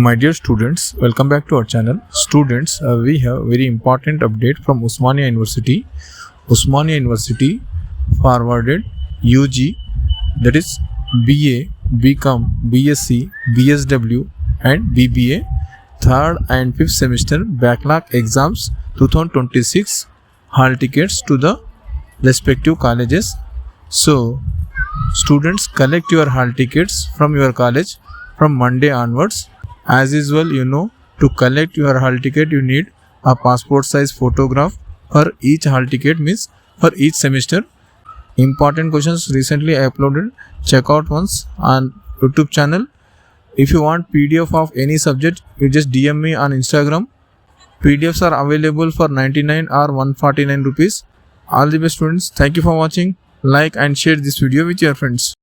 My dear students, welcome back to our channel. Students, we have very important update from Osmania University. Osmania University forwarded UG, that is BA, BCom BSc BSW and BBA 3rd and 5th semester backlog exams 2026 hall tickets to the respective colleges. So students, collect your hall tickets from your college from Monday onwards. As usual, to collect your hall ticket you need a passport size photograph for each hall ticket, means for each semester. Important questions recently I uploaded. Check out once on YouTube channel. If you want PDF of any subject, you just DM me on Instagram. PDFs are available for 99 or 149 rupees. All the best students. Thank you for watching. Like and share this video with your friends.